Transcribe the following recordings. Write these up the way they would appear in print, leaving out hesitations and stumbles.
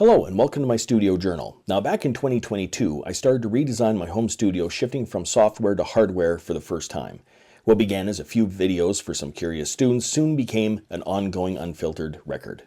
Hello and welcome to my studio journal. Now back in 2022, I started to redesign my home studio, shifting from software to hardware for the first time. What began as a few videos for some curious students soon became an ongoing unfiltered record.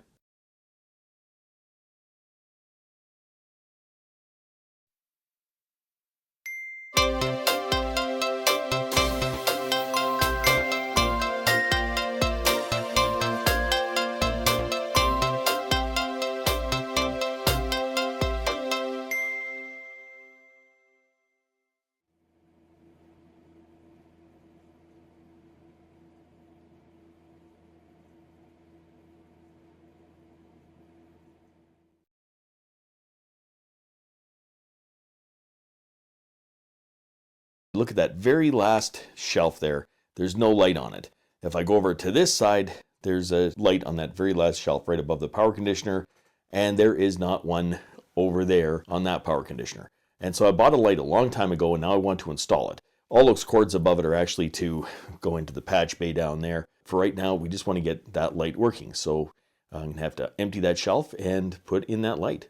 Look at that very last shelf there. There's no light on it. If I go over to this side, there's a light on that very last shelf right above the power conditioner, and there is not one over there on that power conditioner. And so I bought a light a long time ago, and now I want to install it. All those cords above it are actually to go into the patch bay down there. For right now, we just want to get that light working. So I'm going to have to empty that shelf and put in that light.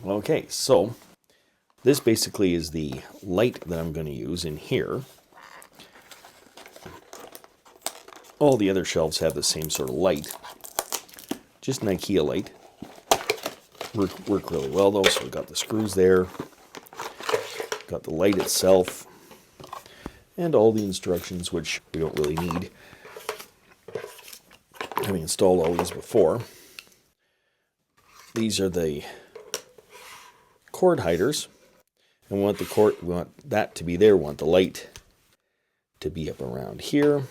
Okay, so this basically is the light that I'm going to use in here. All the other shelves have the same sort of light. Just an IKEA light. Work really well though, so we've got the screws there. Got the light itself. And all the instructions, which we don't really need, having installed all these before. These are the cord hiders, and we want that to be there. We want the light to be up around here.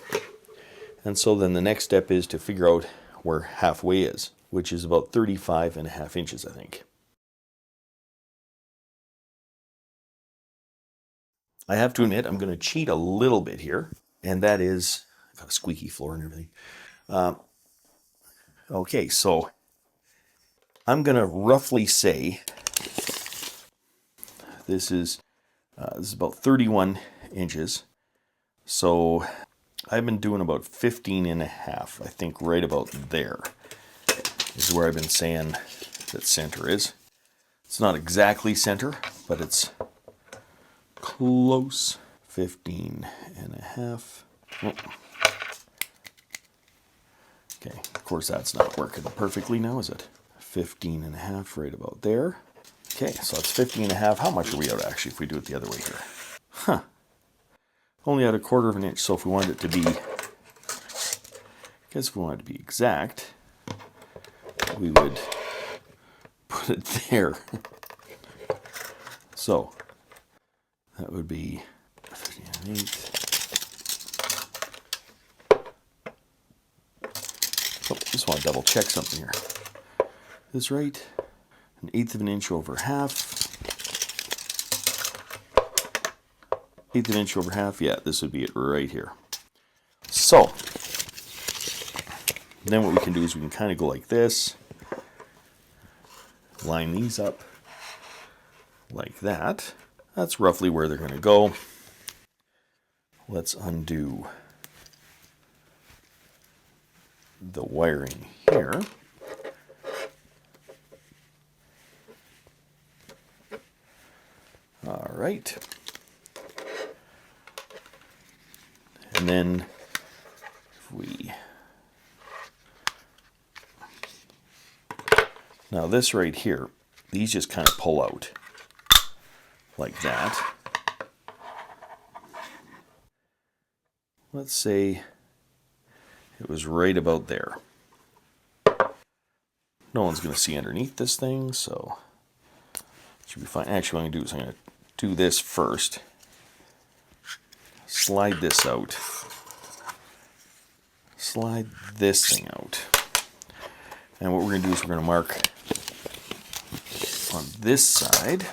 And so then the next step is to figure out where halfway is, which is about 35.5 inches, I think. I have to admit, I'm going to cheat a little bit here, and that is, I've got a squeaky floor and everything. Okay, so I'm going to roughly say this is about 31 inches. So I've been doing about 15.5, I think right about there is where I've been saying that center is. It's not exactly center, but it's close. 15.5. Oh. Okay, of course that's not working perfectly now, is it? 15.5 right about there. Okay, so it's 15.5. How much are we out actually if we do it the other way here? Huh. Only out 1/4 of an inch. So if we wanted it to be, I guess if we wanted it to be exact, we would put it there. So that would be 15.8. Oh, just want to double check something here. Is this right? 1/8 of an inch over half. 1/8 of an inch over half. Yeah, this would be it right here. So then what we can do is we can kind of go like this. Line these up like that. That's roughly where they're going to go. Let's undo the wiring here. All right. And then if we, now this right here, these just kind of pull out like that. Let's say it was right about there. No one's going to see underneath this thing, so it should be fine. Actually, what I'm going to do is I'm going to do this first. Slide this out. Slide this thing out. And what we're going to do is we're going to mark on this side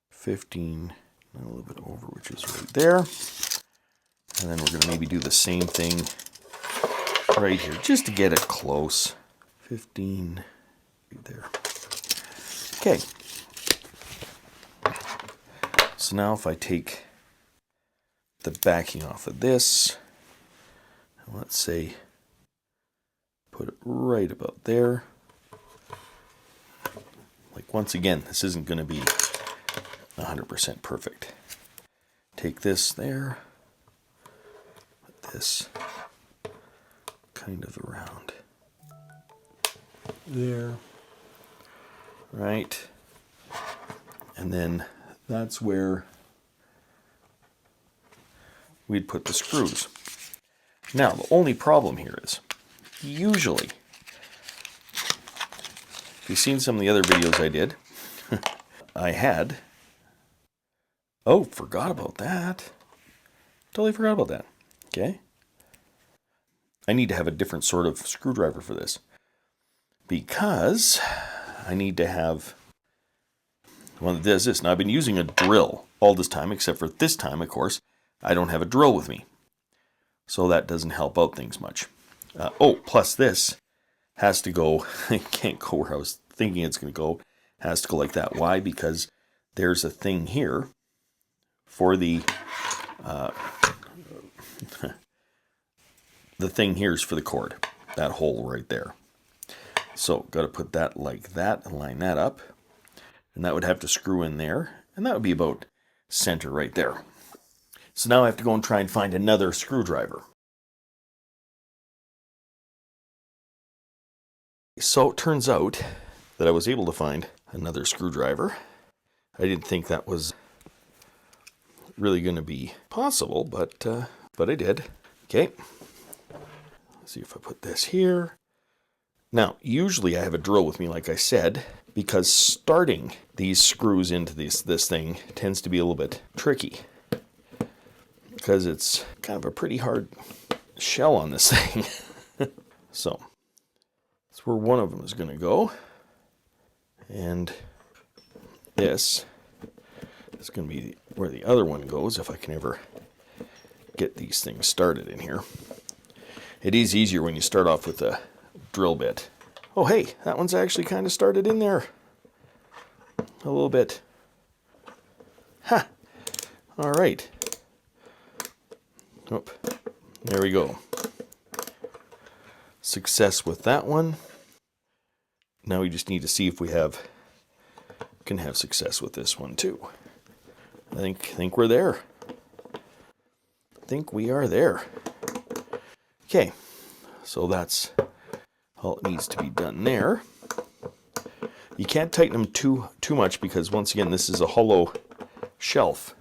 15, a little bit over, which is right there. And then we're going to maybe do the same thing right here, just to get it close. 15, right there. Okay. So now if I take the backing off of this, let's say put it right about there. Like once again, this isn't going to be 100% perfect. Take this there, put this kind of around there, right? And then that's where we'd put the screws. Now, the only problem here is, usually, if you've seen some of the other videos I did, I had, oh, forgot about that. Totally forgot about that. Okay. I need to have a different sort of screwdriver for this, because I need to have one that does this. Now, I've been using a drill all this time, except for this time, of course, I don't have a drill with me. So that doesn't help out things much. Plus this has to go, it can't go where I was thinking it's going to go. It has to go like that. Why? Because there's a thing here for the, the thing here is for the cord. That hole right there. So got to put that like that and line that up. And that would have to screw in there. And that would be about center right there. So now I have to go and try and find another screwdriver. So it turns out that I was able to find another screwdriver. I didn't think that was really going to be possible, but I did. Okay. Let's see if I put this here. Now, usually I have a drill with me, like I said, because starting these screws into this thing tends to be a little bit tricky, because it's kind of a pretty hard shell on this thing. So that's where one of them is going to go. And this is going to be where the other one goes, if I can ever get these things started in here. It is easier when you start off with a drill bit. Oh, hey, that one's actually kind of started in there a little bit. Ha! All right. Oh, there we go. Success with that one. Now we just need to see if we can have success with this one too. I think we're there. I think we are there. Okay, so that's all it needs to be done there. You can't tighten them too much, because once again, this is a hollow shelf.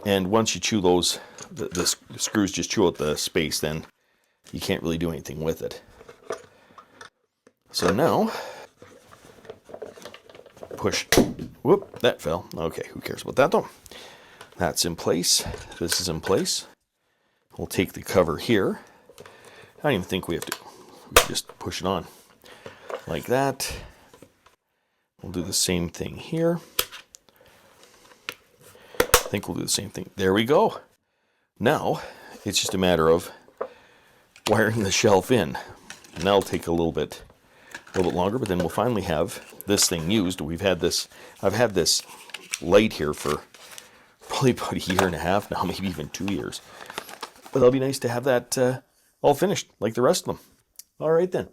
And once you chew those, the screws just chew out the space, then you can't really do anything with it. So now, push. Whoop, that fell. Okay, who cares about that though? That's in place. This is in place. We'll take the cover here. I don't even think we can just push it on like that. We'll do the same thing here. I think we'll do the same thing. There we go. Now, it's just a matter of wiring the shelf in. And that'll take a little bit longer, but then we'll finally have this thing used. I've had this light here for probably about a year and a half now, maybe even 2 years. But it'll be nice to have that all finished, like the rest of them. All right then.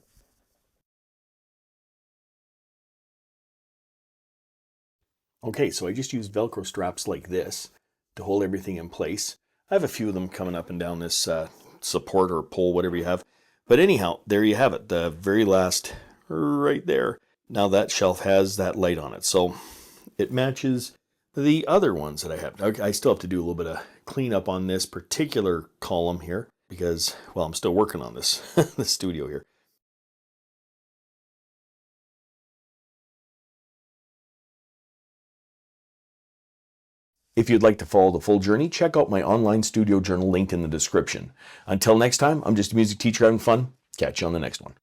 Okay, so I just used Velcro straps like this to hold everything in place. I have a few of them coming up and down this support or pole, whatever you have. But anyhow, there you have it, the very last right there. Now that shelf has that light on it, so it matches the other ones that I have. I still have to do a little bit of cleanup on this particular column here because, well, I'm still working on this, this studio here. If you'd like to follow the full journey, check out my online studio journal linked in the description. Until next time, I'm just a music teacher having fun. Catch you on the next one.